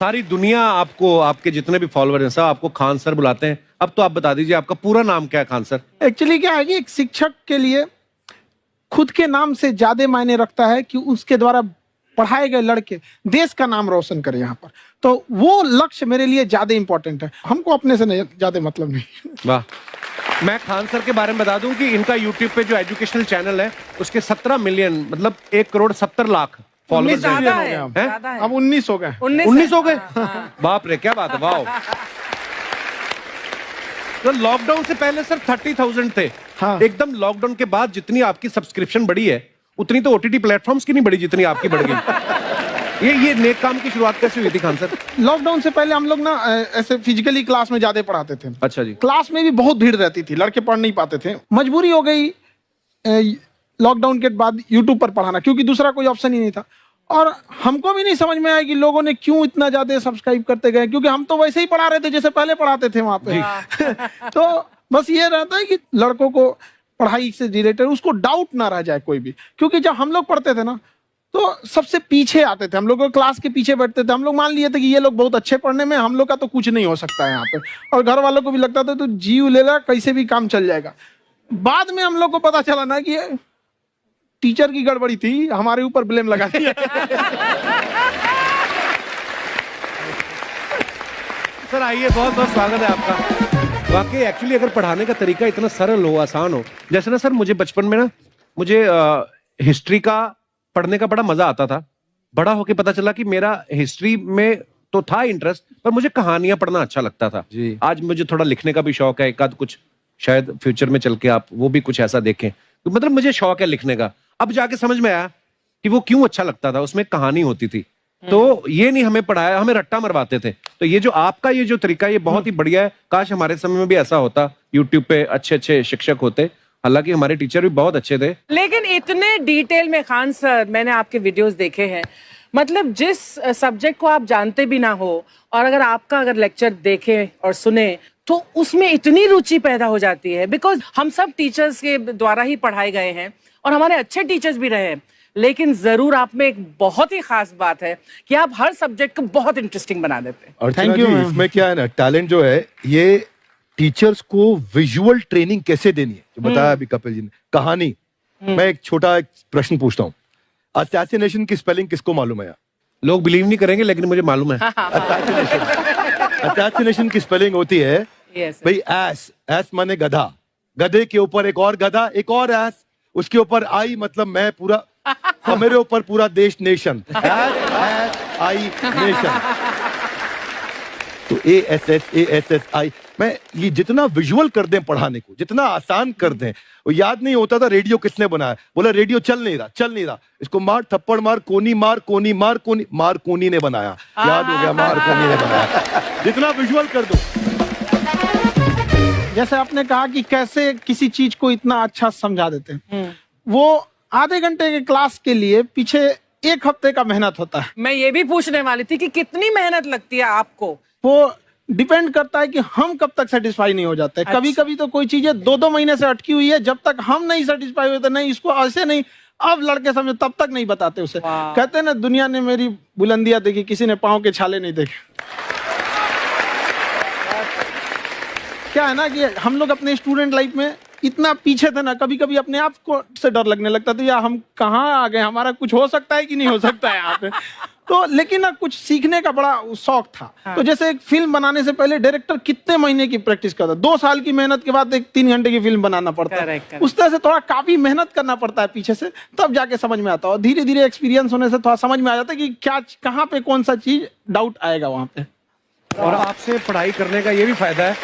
सारी दुनिया आपको, आपके जितने भी फॉलोअर हैं सब आपको खान सर बुलाते हैं। अब तो आप बता दीजिए आपका पूरा नाम क्या है खान सर? एक्चुअली क्या है कि एक शिक्षक के लिए खुद के नाम से ज्यादा मायने रखता है कि उसके द्वारा पढ़ाए गए लड़के देश का नाम रोशन करें यहाँ पर। तो वो लक्ष्य मेरे लिए ज्यादा इंपॉर्टेंट है, हमको अपने से नहीं ज्यादा मतलब नहीं। वाह। मैं खान सर के बारे में बता दूं कि इनका यूट्यूब पे जो एजुकेशनल चैनल है उसके 17 मिलियन मतलब 1,70,00,000 फॉलोअर्स ज्यादा है, हैं। ज्यादा है। अब 19 हो गए। 19 हो गए? बाप रे, क्या बात है, वाह। तो लॉकडाउन से पहले सर 30,000 थे। हाँ। एकदम लॉकडाउन के बाद जितनी आपकी सब्सक्रिप्शन बढ़ी है उतनी तो ओटीटी प्लेटफॉर्म्स की नहीं बढ़ी जितनी आपकी बढ़ गई। ये नेक काम की शुरुआत कैसे हुई थी खान सर? लॉकडाउन से पहले हम लोग ना ऐसे फिजिकली क्लास में ज्यादा पढ़ाते थे। अच्छा जी। क्लास में भी बहुत भीड़ रहती थी, लड़के पढ़ नहीं पाते थे। मजबूरी हो गई लॉकडाउन के बाद यूट्यूब पर पढ़ाना, क्योंकि दूसरा कोई ऑप्शन ही नहीं था। और हमको भी नहीं समझ में आया कि लोगों ने क्यों इतना ज्यादा सब्सक्राइब करते गए, क्योंकि हम तो वैसे ही पढ़ा रहे थे जैसे पहले पढ़ाते थे वहां पे। तो बस ये रहता है कि लड़कों को पढ़ाई से रिलेटेड उसको डाउट ना रह जाए कोई भी, क्योंकि जब हम लोग पढ़ते थे ना तो सबसे पीछे आते थे, हम लोग क्लास के पीछे बैठते थे। हम लोग मान लिए थे कि ये लोग बहुत अच्छे पढ़ने में, हम लोग का तो कुछ नहीं हो सकता है यहाँ पे। और घर वालों को भी लगता था तो जीव ले ला, कैसे भी काम चल जाएगा। बाद में हम लोग को पता चला ना कि टीचर की गड़बड़ी थी, हमारे ऊपर ब्लेम लगा दिया। सर आइए, बहुत बहुत स्वागत है आपका। वाकई एक्चुअली अगर पढ़ाने का तरीका इतना सरल हो, आसान हो, जैसे ना सर मुझे बचपन में ना मुझे हिस्ट्री का पढ़ने का बड़ा मजा आता था। बड़ा होके पता चला कि मेरा हिस्ट्री में तो था इंटरेस्ट, पर मुझे कहानियां पढ़ना अच्छा लगता था जी। आज मुझे थोड़ा लिखने का भी शौक है, एक आध कुछ शायद फ्यूचर में चल के आप वो भी कुछ ऐसा देखें। तो मतलब मुझे शौक है लिखने का। अब जाके समझ में आया कि वो क्यों अच्छा लगता था, उसमें कहानी होती थी। तो ये नहीं हमें पढ़ाया, हमें रट्टा मरवाते थे। तो ये जो आपका ये जो तरीका ये बहुत ही बढ़िया है। काश हमारे समय में भी ऐसा होता, यूट्यूब पे अच्छे अच्छे शिक्षक होते। हालांकि हमारे टीचर भी बहुत अच्छे थे, लेकिन इतने डिटेल में खान सर मैंने आपके वीडियोस देखे हैं, मतलब जिस सब्जेक्ट को आप जानते भी ना हो और अगर आपका लेक्चर देखें और सुने तो उसमें इतनी रुचि पैदा हो जाती है। बिकॉज हम सब टीचर्स के द्वारा ही पढ़ाए गए हैं और हमारे अच्छे टीचर्स भी रहे हैं, लेकिन जरूर आप में एक बहुत ही खास बात है कि आप हर सब्जेक्ट को बहुत इंटरेस्टिंग बना देते हैं। और थैंक यू। इसमें क्या है ना, टैलेंट जो है ये टीचर्स को विजुअल ट्रेनिंग कैसे देनी है, जो बताया अभी कपिल जी ने। कहानी, मैं एक छोटा प्रश्न पूछता हूँ, असैसिनेशन की स्पेलिंग किसको मालूम है? लोग बिलीव नहीं करेंगे लेकिन मुझे मालूम है। असैसिनेशन की स्पेलिंग होती है भाई एस, एस माने गधा, गधे के ऊपर एक और गधा, एक और एस, उसके ऊपर आई मतलब मैं पूरा, और मेरे ऊपर पूरा देश, नेशन, एस आई नेशन। तो ASSASSI मैं ये जितना विजुअल कर दें पढ़ाने को, जितना आसान कर दें। वो याद नहीं होता था रेडियो किसने बनाया, बोला रेडियो चल नहीं रहा, इसको मार थप्पड़ मार, कोनी मार, कोनी मार, कोनी मार, कोनी ने बनाया, याद हो गया, मार कोनी ने बनाया। जितना विजुअल कर दो। जैसे आपने कहा कि कैसे किसी चीज को इतना अच्छा समझा देते हैं, वो आधे घंटे के क्लास के लिए पीछे 1 हफ्ते का मेहनत होता है। मैं ये भी पूछने वाली थी कि कितनी मेहनत लगती है आपको। वो डिपेंड करता है कि हम कब तक सेटिस्फाई नहीं हो जाते। कभी कभी तो कोई चीजें 2-2 महीने से अटकी हुई है, जब तक हम नहीं सेटिस्फाई होते, नहीं इसको ऐसे नहीं, अब लड़के समझो तब तक नहीं बताते उसे। कहते हैं ना, दुनिया ने मेरी बुलंदियां देखी, किसी ने पांव के छाले नहीं देखे। क्या है ना कि हम लोग अपने स्टूडेंट लाइफ में इतना पीछे थे ना, कभी कभी अपने आप को से डर लगने लगता था, या हम कहाँ आ गए, हमारा कुछ हो सकता है कि नहीं हो सकता है यहाँ पे। तो लेकिन ना कुछ सीखने का बड़ा शौक था। तो जैसे एक फिल्म बनाने से पहले डायरेक्टर कितने महीने की प्रैक्टिस करता है, 2 साल की मेहनत के बाद एक 3 घंटे की फिल्म बनाना पड़ता है। उस तरह से थोड़ा काफी मेहनत करना पड़ता है पीछे से, तब जाके समझ में आता है। और धीरे धीरे एक्सपीरियंस होने से थोड़ा समझ में आ जाता है कि क्या, कहाँ पे कौन सा चीज डाउट आएगा वहां पे। और आपसे पढ़ाई करने का ये भी फायदा है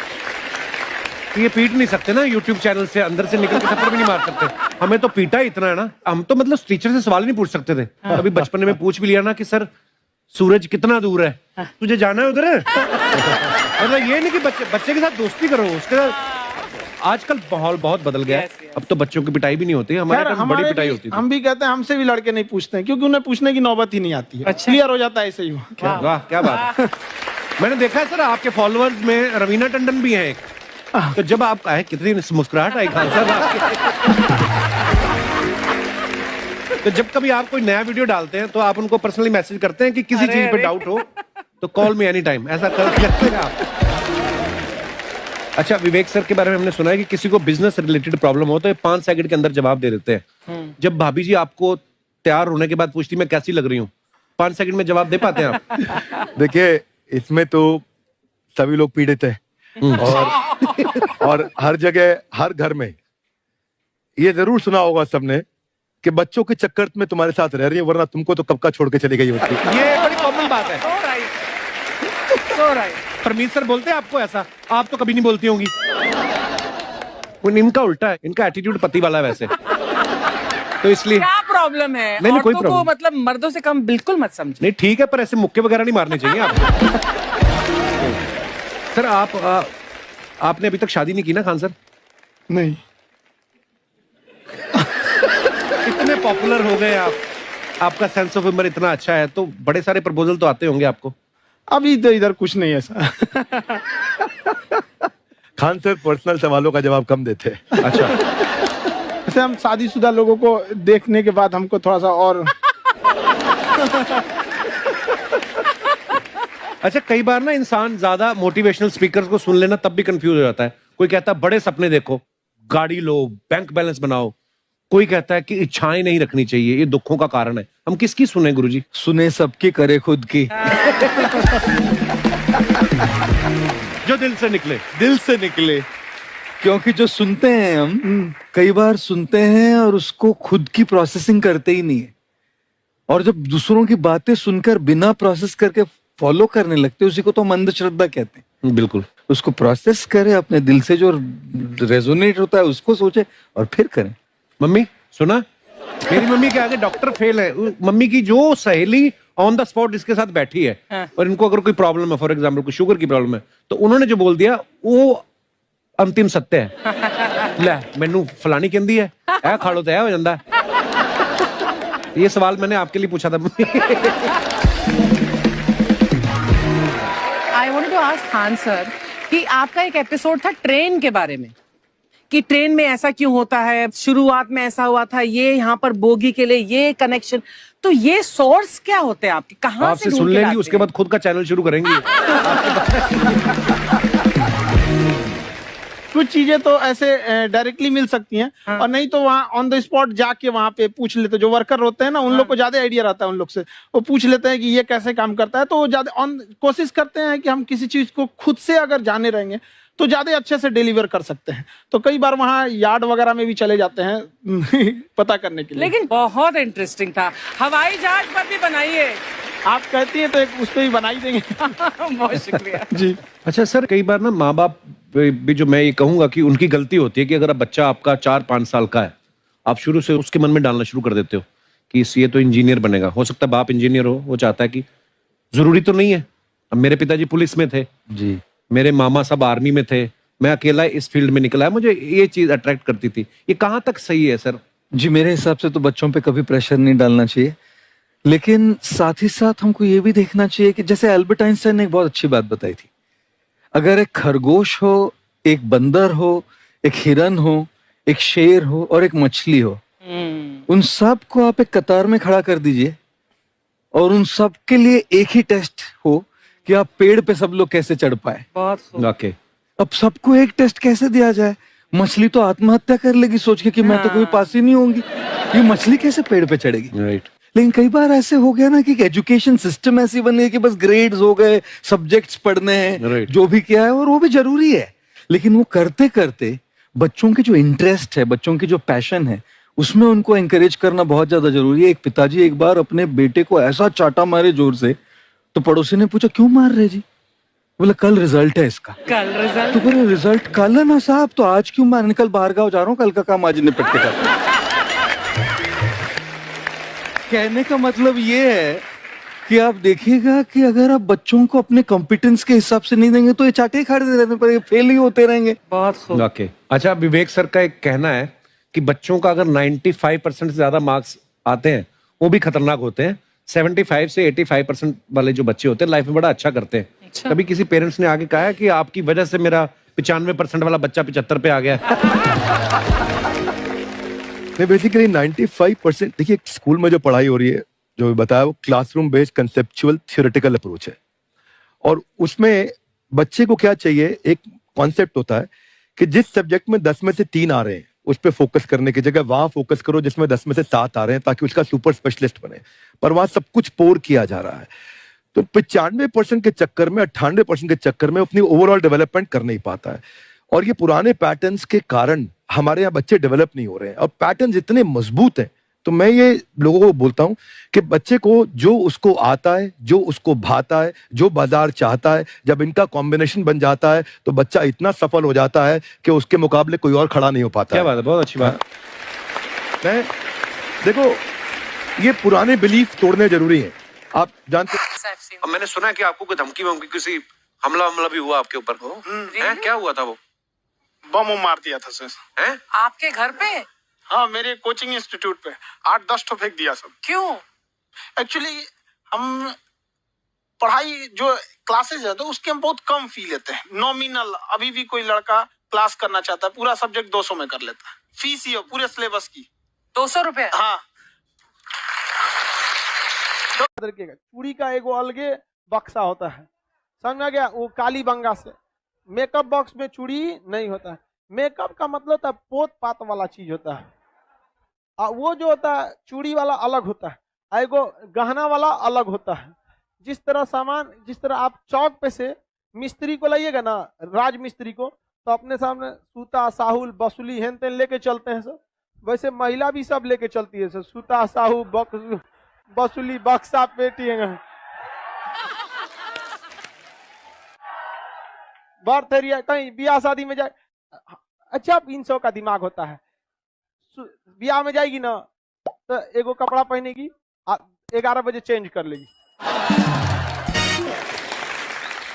कि ये पीट नहीं सकते ना यूट्यूब चैनल से, अंदर से निकल के थप्पड़ भी नहीं मार सकते। हमें तो पीटा इतना है ना, हम तो मतलब टीचर से सवाल नहीं पूछ सकते थे। अभी बचपन में पूछ भी लिया ना कि सर सूरज कितना दूर है, तुझे जाना है उधर है। मतलब ये नहीं कि बच्चे के साथ दोस्ती करो, उसके साथ। आजकल माहौल बहुत बदल गया है, अब तो बच्चों की पिटाई भी नहीं होती, हमारे टाइम बड़ी पिटाई होती थी। हम भी कहते हैं, हमसे भी लड़के नहीं पूछते हैं, क्योंकि उन्हें पूछने की नौबत ही नहीं आती है। क्लियर हो जाता है ऐसे ही। वाह क्या बात है। मैंने देखा है सर आपके फॉलोअर्स में रवीना टंडन भी है एक। तो जब आप आए, कितनी मुस्कुराहट आई खान साहब आपके। तो जब कभी आप कोई नया वीडियो डालते हैं तो आप उनको पर्सनली मैसेज करते हैं कि किसी चीज पे डाउट हो तो कॉल मी एनी टाइम, ऐसा करते हैं आप। अच्छा, विवेक सर के बारे में हमने सुना है कि किसी को बिजनेस रिलेटेड प्रॉब्लम हो तो ये 5 सेकंड के अंदर जवाब दे देते हैं। जब भाभी जी आपको तैयार होने के बाद पूछती मैं कैसी लग रही हूँ, 5 सेकंड में जवाब दे पाते हैं आप? देखिए, इसमें तो सभी लोग पीड़ित है और हर जगह, हर घर में ये जरूर सुना होगा सबने कि बच्चों के चक्कर में तुम्हारे साथ रह रही है, वरना तुमको तो कब का छोड़ के चली गई होती। ये बड़ी कॉमन बात है। So right. परमीत सर बोलते हैं आपको ऐसा? आप तो कभी नहीं बोलती होंगी। इनका उल्टा है, इनका एटीट्यूड पति वाला है वैसे, तो इसलिए। क्या प्रॉब्लम है? नहीं, कोई औरतों को प्रॉब्लम मतलब मर्दों से कम बिल्कुल मत समझे। नहीं, ठीक है, पर ऐसे मुक्के वगैरह नहीं मारने चाहिए आपको। सर आपने अभी तक शादी नहीं की ना खान सर? नहीं। इतने पॉपुलर हो गए आप, आपका सेंस ऑफ ह्यूमर इतना अच्छा है, तो बड़े सारे प्रपोजल तो आते होंगे आपको। अभी तो इधर कुछ नहीं है ऐसा। खान सर पर्सनल सवालों का जवाब कम देते हैं। अच्छा, जैसे हम शादीशुदा लोगों को देखने के बाद हमको थोड़ा सा और अच्छा, कई बार ना इंसान ज्यादा मोटिवेशनल स्पीकर्स को सुन लेना तब भी कंफ्यूज हो जाता है। कोई कहता है बड़े सपने देखो, गाड़ी लो, बैंक बैलेंस बनाओ। कोई कहता है कि इच्छाएं नहीं रखनी चाहिए, ये दुखों का कारण है। हम किसकी सुने गुरुजी? सुने सबकी, करे खुद की। जो दिल से निकले। दिल से निकले, क्योंकि जो सुनते हैं हम कई बार सुनते हैं और उसको खुद की प्रोसेसिंग करते ही नहीं है, और जब दूसरों की बातें सुनकर बिना प्रोसेस करके फॉलो करने लगते, उसी को तो हम अंधश्रद्धा कहते हैं। बिल्कुल। उसको प्रोसेस करे, अपने दिल से जो रेजोनेट होता है उसको सोचे और फिर करें। मम्मी सुना, मेरी मम्मी के आगे डॉक्टर फेल है। मम्मी की जो सहेली ऑन द स्पॉट इसके साथ बैठी है, और इनको अगर कोई प्रॉब्लम है, फॉर एग्जाम्पल कोई शुगर की प्रॉब्लम है, तो उन्होंने जो बोल दिया वो अंतिम सत्य है। ले मैनू फलानी कहती है, ऐ खाड़ो तो ऐ हो जाता है। ये सवाल मैंने आपके लिए पूछा था। I want to ask Khan sir कि आपका एक एपिसोड था ट्रेन के बारे में, कि ट्रेन में ऐसा क्यों होता है, शुरुआत में ऐसा हुआ था, ये यहाँ पर बोगी के लिए ये कनेक्शन, तो ये सोर्स क्या होते हैं आपके, कहाँ से आपसे ढूंढ सुन के लेंगी, लाते उसके हैं? बाद खुद का चैनल शुरू करेंगी। कुछ चीजें तो ऐसे डायरेक्टली मिल सकती हैं, और नहीं तो वहाँ ऑन द स्पॉट जाके वहाँ पे पूछ लेते, जो वर्कर होते हैं ना, उन लोग को ज्यादा आइडिया रहता है उन लोग से, वो पूछ लेते हैं कि ये कैसे काम करता है, तो वो ज्यादा कोशिश करते हैं कि हम किसी चीज को खुद से अगर जाने रहेंगे तो ज्यादा अच्छे से डिलीवर कर सकते हैं। तो कई बार वहाँ यार्ड वगैरह में भी चले जाते हैं पता करने के लिए। लेकिन बहुत इंटरेस्टिंग था। हवाई जहाज पर भी बनाइए। आप कहती हैं तो एक उस पर भी बना ही देंगे। बहुत शुक्रिया जी। अच्छा सर, कई बार ना माँ बाप भी, जो मैं ये कहूंगा कि उनकी गलती होती है कि अगर बच्चा आपका 4-5 साल का है, आप शुरू से उसके मन में डालना शुरू कर देते हो कि ये तो इंजीनियर बनेगा। हो सकता है बाप इंजीनियर हो, वो चाहता है कि जरूरी तो नहीं है। अब मेरे पिताजी पुलिस में थे जी, मेरे मामा सब आर्मी में थे, मैं अकेला इस फील्ड में निकला है, मुझे ये चीज अट्रैक्ट करती थी। ये कहाँ तक सही है सर? जी, मेरे हिसाब से तो बच्चों पे कभी प्रेशर नहीं डालना चाहिए, लेकिन साथ ही साथ हमको ये भी देखना चाहिए कि जैसे एल्बर्ट आइंस्टाइन ने एक बहुत अच्छी बात बताई थी, अगर एक खरगोश हो, एक बंदर हो, एक हिरन हो, एक शेर हो और एक मछली हो, उन सब को आप एक कतार में खड़ा कर दीजिए और उन सब के लिए एक ही टेस्ट हो कि आप पेड़ पे सब लोग कैसे चढ़ पाए। बहुत खूब। ओके, अब सबको एक टेस्ट कैसे दिया जाए? मछली तो आत्महत्या कर लेगी सोच के कि मैं तो कोई पास ही नहीं होंगी, ये मछली कैसे पेड़ पे चढ़ेगी? राइट। लेकिन कई बार ऐसे हो गया ना कि एजुकेशन सिस्टम ऐसी बन गई कि बस ग्रेड्स हो गए, सब्जेक्ट्स पढ़ने हैं, Right. जो भी किया है, और वो भी जरूरी है, लेकिन वो करते करते बच्चों की जो इंटरेस्ट है, बच्चों की जो पैशन है, उसमें उनको एंकरेज करना बहुत ज्यादा जरूरी है। एक पिताजी एक बार अपने बेटे को ऐसा चाटा मारे जोर से, तो पड़ोसी ने पूछा क्यों मार रहे जी? बोला कल रिजल्ट है इसका। कल रिजल्ट? तो बोले रिजल्ट कल है ना साहब, तो आज क्यों मारने? कल बाहर गाँव जा रहा हूँ, कल का काम आज निपट के कर। कहने का मतलब ये है कि आप देखिएगा कि अगर आप बच्चों को अपने कॉम्पिटेंस के हिसाब से नहीं देंगे तो ये चाटे खाते रहने पर फेल ही होते रहेंगे। बहुत खूब। ओके। अच्छा, विवेक सर का एक कहना है कि बच्चों का अगर 95% से ज्यादा मार्क्स आते हैं वो भी खतरनाक होते हैं। 75 से 85% वाले जो बच्चे होते हैं लाइफ में बड़ा अच्छा करते हैं। अच्छा। कभी किसी पेरेंट्स ने आगे कहा है कि आपकी वजह से मेरा 95% वाला बच्चा 75 पे आ गया? नहीं, बेसिकली 95%, देखिए स्कूल में जो पढ़ाई हो रही है, जो बताया, वो classroom based conceptual theoretical approach है। और उसमें बच्चे को क्या चाहिए, एक कॉन्सेप्ट होता है कि जिस सब्जेक्ट में 10 में से 3 आ रहे हैं उस पर फोकस करने की जगह वहां फोकस करो जिसमें 10 में से 7 आ रहे हैं, ताकि उसका सुपर स्पेशलिस्ट बने। पर वहां सब कुछ पोर किया जा रहा है। तो 95% के चक्कर में, 98% के चक्कर में अपनी ओवरऑल डेवलपमेंट कर नहीं पाता है। और ये पुराने पैटर्न्स के कारण हमारे यहाँ बच्चे डेवलप नहीं हो रहे हैं। और पैटर्न्स इतने मजबूत हैं, तो मैं ये लोगों को बोलता हूं कि बच्चे को जो उसको आता है, जो उसको भाता है, जो बाजार चाहता है, जब इनका कॉम्बिनेशन बन जाता है तो बच्चा इतना सफल हो जाता है कि उसके मुकाबले कोई और खड़ा नहीं हो पाता। क्या बात है, बहुत अच्छी बात। मैं देखो, ये पुराने बिलीफ तोड़ने जरूरी हैं। आप जानते अब मैंने सुना है कि आपको कोई धमकी वमकी, किसी हमला भी हुआ आपके ऊपर, हैं? क्या हुआ था? वो बम मार दिया था सर। हैं? आपके घर पे? हाँ, मेरे कोचिंग इंस्टीट्यूट पे 8-10 ठो फेंक दिया सब। क्यों? एक्चुअली हम पढ़ाई जो क्लासेज है तो उसके हम बहुत कम फी लेते हैं। नॉमिनल, अभी भी कोई लड़का क्लास करना चाहता है पूरा सब्जेक्ट 200 में कर लेता है। फीस ही हो पूरे सिलेबस की 200 रुपए? हाँ। चूड़ी का एगो अलगे बक्सा होता है, समझ में आ गया? वो काली बंगा से मेकअप बॉक्स में चूड़ी नहीं होता है। मेकअप का मतलब होता है पोत पात वाला चीज होता है। वो जो होता है चूड़ी वाला अलग होता है, एगो गहना वाला अलग होता है। जिस तरह सामान, जिस तरह आप चौक पे से मिस्त्री को लाइएगा ना, राज मिस्त्री को, तो अपने सामने सूता, साहुल, बसुली, हेन तेन लेके चलते हैं सर। वैसे महिला भी सब लेके चलती है सर, सूता, साहू, बसुली, बक्सा, पेटी। बर्थ एरिया, कहीं ब्याह शादी में जाए, अच्छा 300 का दिमाग होता है। ब्याह में जाएगी ना तो एगो कपड़ा पहनेगी, 11 बजे चेंज कर लेगी।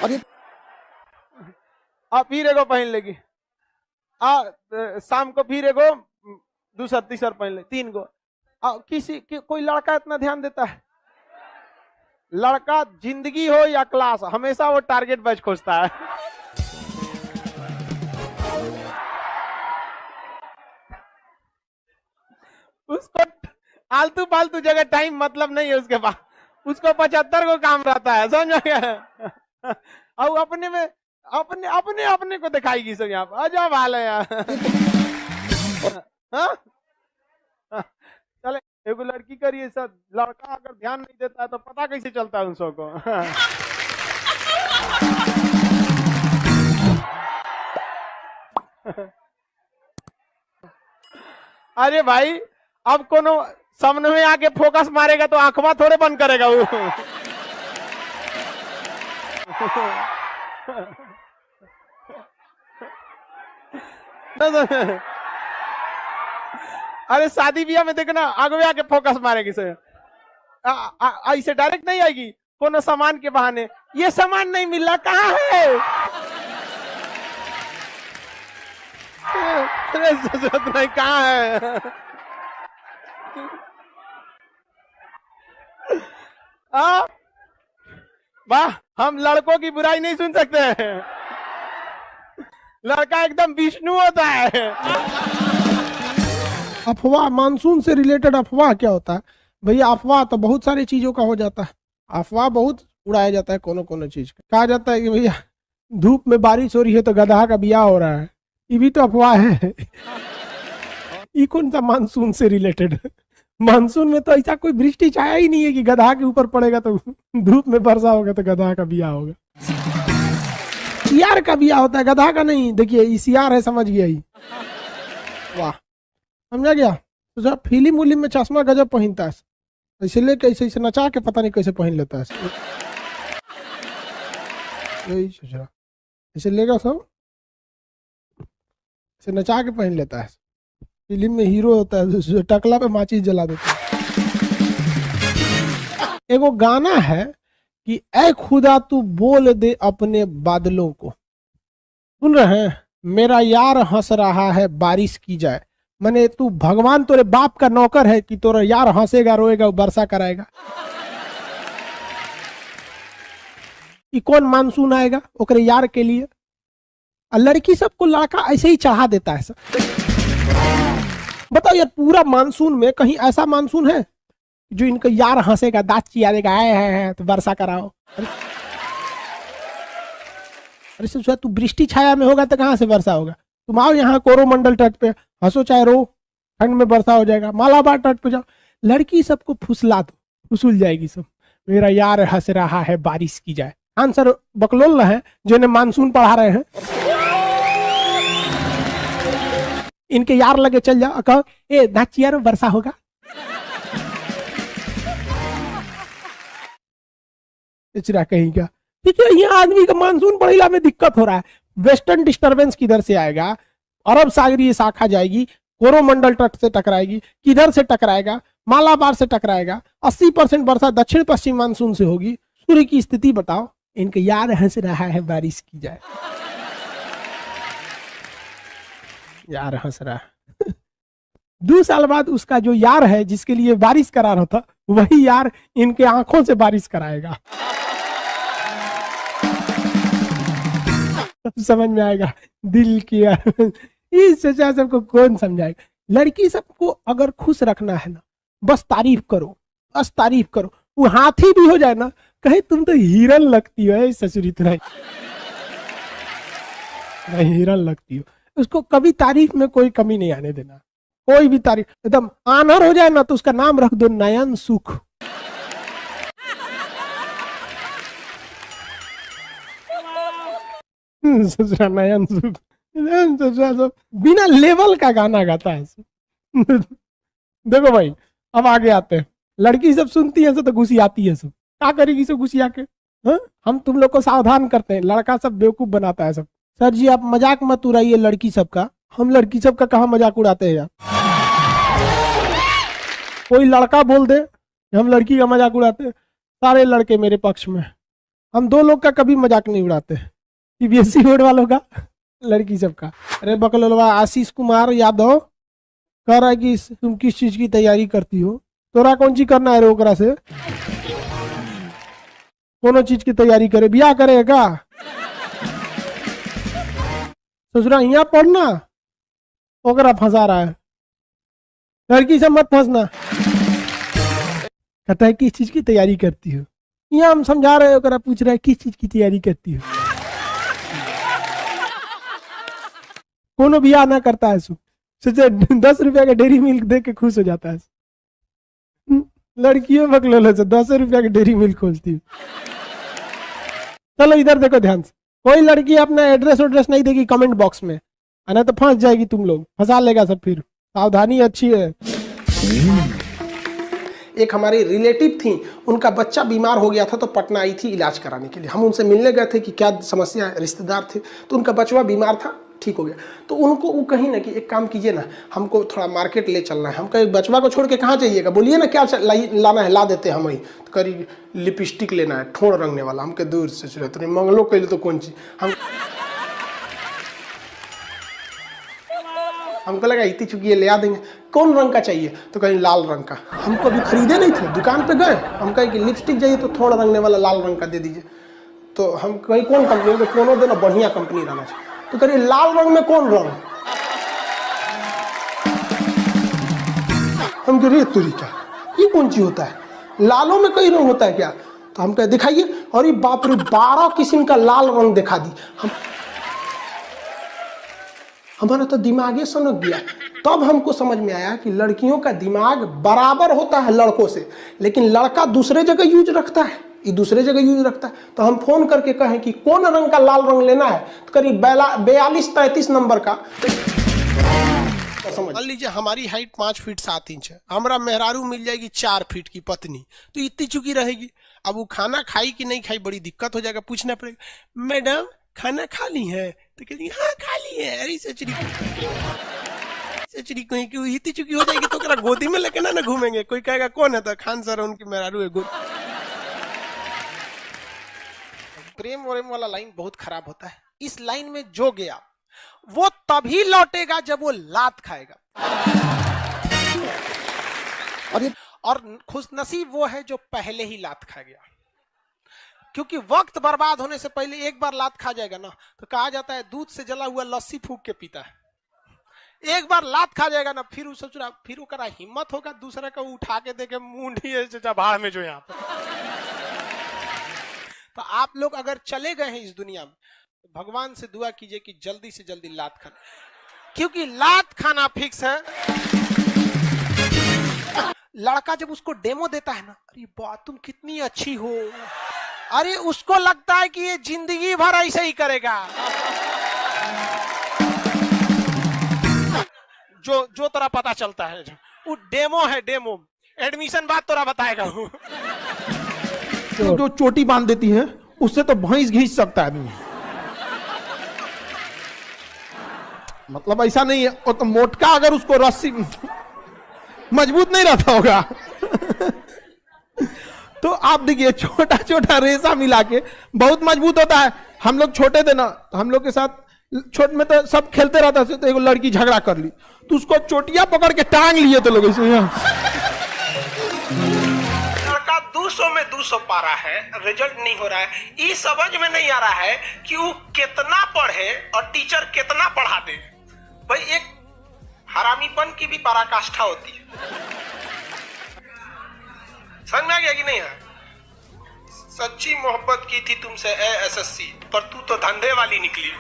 अरे फिर एगो पहन लेगी, शाम को फिर एगो दूसरा तीसरा पहन ले, 3 गो। कोई लड़का इतना ध्यान देता है? लड़का जिंदगी हो या क्लास, हमेशा वो टारगेट बैच खोजता है। उसको आलतू फालतू जगह टाइम मतलब नहीं है उसके पास, उसको 75 को काम रहता है, समझ गया? और अपने में अपने को दिखाएगी सब यहाँ पर। अजब हाल है यार। चले, एगो लड़की करिए सर, लड़का अगर ध्यान नहीं देता है तो पता कैसे चलता है उन सबको? अरे भाई, अब कोनो सामने में आके फोकस मारेगा तो आंखवा थोड़े बंद करेगा वो। अरे शादी ब्याह में देखना, आगे आके फोकस मारेगी सर, ऐसे डायरेक्ट नहीं आएगी। कोनो सामान के बहाने, ये सामान नहीं मिल रहा, कहाँ है? जरूरत नहीं, कहाँ है? वाह, हम लड़कों की बुराई नहीं सुन सकते हैं। लड़का एकदम विष्णु होता है। अफवाह, मानसून से रिलेटेड अफवाह क्या होता है भैया? अफवाह तो बहुत सारी चीजों का हो जाता है। अफवाह बहुत उड़ाया जाता है, कोनो चीज का। कहा जाता है कि भैया धूप में बारिश हो रही है तो गधा का ब्याह हो रहा है, ये भी तो अफवाह है। ये कौन सा मानसून से रिलेटेड है? मानसून में तो ऐसा कोई वृष्टि छाया ही नहीं है कि गधा के ऊपर पड़ेगा तो धूप में वर्षा होगा तो गधा का ब्याह होगा। सियार का ब्याह होता है, गधा का नहीं। देखिए ये सियार है, समझ गया ही। वाह, समझा गया? तो जब फिल्म उलिम में चश्मा गजब पहनता है, ऐसे लेके ऐसे नचा के पता नहीं कैसे पहन लेता है। यही सोच रहा, ऐसे लेगा सब, ऐसे नचा के पहन लेता है। फिल्म में हीरो होता है, टकला पे माचिस जला देता है। एगो गाना है कि ऐ खुदा तू बोल दे अपने बादलों को, सुन रहे हैं? मेरा यार हंस रहा है बारिश की जाए। माने तू भगवान तोरे बाप का नौकर है कि तोरा यार हंसेगा, रोएगा, वर्षा कराएगा। कि कौन मानसून आएगा ओकरे यार के लिए? और लड़की सबको लड़का ऐसे ही चढ़ा देता है सब। बताओ यार, पूरा मानसून में कहीं ऐसा मानसून है जो इनका यार हंसेगा, दांत चियारेगा, है तो वर्षा कराओ? अरे ससुरा तू वृष्टि छाया में होगा तो कहाँ से वर्षा होगा? तुम आओ यहाँ कोरोमंडल तट पे, हंसो चाहे रो, ठंड में वर्षा हो जाएगा। मालाबार तट पे जाओ, लड़की सबको फुसला दो, फुसूल जाएगी सब। मेरा यार हंस रहा है बारिश की जाए। आंसर बकलोल है जो इन्हें मानसून पढ़ा रहे हैं। इनके यार लगे चल जाओ, कहो ए नाचिया रो वर्षा होगा। चिरा कहीं क्या, ठीक है, यहाँ आदमी का मानसून पढ़ेगा में दिक्कत हो रहा है। वेस्टर्न डिस्टरबेंस किधर से आएगा? अरब सागरीय शाखा जाएगी, कोरोमंडल तट से टकराएगी, किधर से टकराएगा? मालाबार से टकराएगा। 80% वर्षा दक्षिण पश्चिम मानसून से होगी। सूर्य की स्थिति बताओ। इनके यार हंस रहा है बारिश की जाए। यार हंस रहा है। 2 साल बाद उसका जो यार है जिसके लिए बारिश करा रहा था, वही यार इनके आंखों से बारिश कराएगा। समझ में आएगा दिल की। इस सजा सबको कौन समझाएगा? लड़की सबको अगर खुश रखना है ना, बस तारीफ करो, बस तारीफ करो। वो हाथी भी हो जाए ना, कहे तुम तो हिरन लगती हो ससुरी तरह, हिरन लगती हो। उसको कभी तारीफ में कोई कमी नहीं आने देना। कोई भी तारीफ एकदम आनर हो जाए ना, तो उसका नाम रख दो नयन सुख। ससुरा नयन सुख, ससुरा सब बिना लेवल का गाना गाता है। देखो भाई, अब आगे आते हैं। लड़की सब सुनती है तो घुसी आती है सब। क्या करेगी सब घुसी आके? हम तुम लोग को सावधान करते हैं, लड़का सब बेवकूफ बनाता है सब। सर जी आप मजाक मत उड़ाइए लड़की सब का। हम लड़की सब का कहाँ मजाक उड़ाते हैं यार? कोई लड़का बोल दे हम लड़की का मजाक उड़ाते हैं, सारे लड़के मेरे पक्ष में। हम 2 लोग का कभी मजाक नहीं उड़ाते। सीबीएसई बोर्ड वालों का, लड़की सब का। अरे बकलोलवा आशीष कुमार यादव कह रहा है कि तुम किस चीज की तैयारी करती हो? तोरा कौन चीज करना है रे ओकरा से? कोनो चीज की तैयारी करे, बियाह करेगा? ससुरा यहाँ पढ़ना, ओकरा फंसा रहा है। लड़की से मत फंसना। कहता है किस चीज की तैयारी करती हो? यहाँ हम समझा रहे हो, ओकरा पूछ रहा है किस चीज की तैयारी करती हो? कोनो बियाह ना करता है सोचे 10 रुपया का डेरी मिल्क दे के खुश हो जाता है। लड़कियों बकलोल से 10 रुपया की डेरी मिल्क खोजती हूँ। चलो इधर देखो ध्यान से। कोई लड़की अपना एड्रेस नहीं देगी कमेंट बॉक्स में, ना तो फंस जाएगी। तुम लोग फंसा लेगा सब। फिर सावधानी अच्छी है। एक हमारी रिलेटिव थी, उनका बच्चा बीमार हो गया था तो पटना आई थी इलाज कराने के लिए। हम उनसे मिलने गए थे कि क्या समस्या है, रिश्तेदार थे। तो उनका बचवा बीमार था, ठीक हो गया। तो उनको वो कहीं ना कि एक काम कीजिए ना, हमको थोड़ा मार्केट ले चलना है। हम कहीं बचवा को छोड़ के कहाँ जाइएगा, बोलिए ना क्या लाना है, ला देते हैं हम वही। तो करी लिपस्टिक लेना है ठोड़ रंगने वाला। हमके दूर से चले तो मंगलो कैले तो कौन चीज। हमको लगा इतनी चुकी ले आ देंगे। कौन रंग का चाहिए? तो कहीं लाल रंग का। हमको अभी खरीदे नहीं थे, दुकान पे गए। हम कहे कि लिपस्टिक चाहिए तो थोड़ा रंगने वाला लाल रंग का दे दीजिए। तो हम कहीं कौन कंपनी, कोनो देना बढ़िया कंपनी रहना चाहिए। तो करिए लाल रंग में कौन रंग? हम कह रहे तुरी क्या, ये कौन चीज होता है? लालों में कई रंग होता है क्या? तो हम कह दिखाइए। और ये बाप रे 12 किस्म का लाल रंग दिखा दी। हमारा तो दिमाग ही सनक गया। तब हमको समझ में आया कि लड़कियों का दिमाग बराबर होता है लड़कों से, लेकिन लड़का दूसरे जगह यूज रखता है, ये दूसरे जगह यूज रखता है। तो हम फोन करके कहें कि कौन रंग का लाल रंग लेना है, तो करीब 42-33 नंबर का। तो समझ लीजिए हमारी हाइट 5 फीट 7 इंच है, हमारा मेहरारू मिल जाएगी 4 फीट की पत्नी, तो इतनी चुकी रहेगी। अब वो खाना खाई कि नहीं खाई बड़ी दिक्कत हो जाएगा। पूछना पड़ेगा मैडम खाना खा ली है? तो कहेगी हाँ खा ली है। अरे सचरी कहीं की इतनी चुकी हो जाएगी तो गोदी में लेके ना घूमेंगे। कोई कहेगा कौन है? तो खान सर उनकी मेहरारू है। प्रेम व्रेम वाला लाइन बहुत खराब होता है। इस लाइन में जो गया वो तभी लौटेगा जब वो लात खाएगा। और खुशनसीब वो है जो पहले ही लात खा गया, क्योंकि वक्त बर्बाद होने से पहले एक बार लात खा जाएगा ना, तो कहा जाता है दूध से जला हुआ लस्सी फूक के पीता है। एक बार लात खा जाएगा ना, फिर सोच रहा, फिर वो हिम्मत होगा दूसरे को उठा के देखे मुंडी है भाड़ में जो यहाँ पे। तो आप लोग अगर चले गए हैं इस दुनिया में, भगवान से दुआ कीजिए कि जल्दी से जल्दी लात खाना, क्योंकि लात खाना फिक्स है। लड़का जब उसको डेमो देता है ना, अरे वाह तुम कितनी अच्छी हो, अरे उसको लगता है कि ये जिंदगी भर ऐसे ही करेगा। जो तोरा पता चलता है, वो डेमो है, डेमो, एडमिशन बाद तोरा बताएगा। जो चोटी बांध देती है उससे तो भैंस घींच सकता है आदमी। मतलब ऐसा नहीं है, वो तो मोटका अगर उसको रस्सी मजबूत नहीं रहता होगा। तो आप देखिए छोटा छोटा रेशा मिला के बहुत मजबूत होता है। हम लोग छोटे थे ना, तो हम लोग के साथ छोट में तो सब खेलते रहता था, तो एक लड़की झगड़ा कर ली तो उसको चोटिया पकड़ के टांग लिए तो लोग ऐसे। लड़का 200 में 200 पा रहा है, रिजल्ट नहीं हो रहा है, ये समझ में नहीं आ रहा है कि वो कितना पढ़े और टीचर कितना पढ़ा दे। भाई एक हरामीपन की भी पराकाष्ठा होती है, समझ में आ गया कि नहीं है? सच्ची मोहब्बत की थी तुमसे एसएससी, पर तू तो धंधे वाली निकली।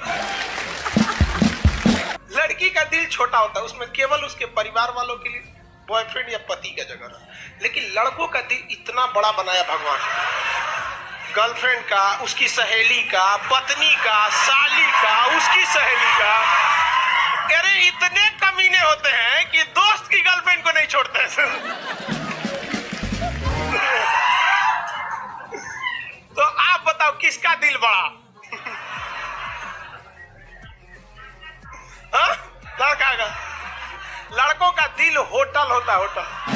लड़की का दिल छोटा होता है, उसमें केवल उसके परिवार वालों के लिए बॉयफ्रेंड या पति का जगह है, लेकिन लड़कों का दिल इतना बड़ा बनाया भगवान, गर्लफ्रेंड का, उसकी सहेली का, पत्नी का, साली का, उसकी सहेली का। अरे इतने कमीने होते हैं कि दोस्त की गर्लफ्रेंड को नहीं छोड़ते हैं। तो आप बताओ किसका दिल बड़ा? हाँ? लड़का का, लड़कों का दिल होटल होता है, होटल।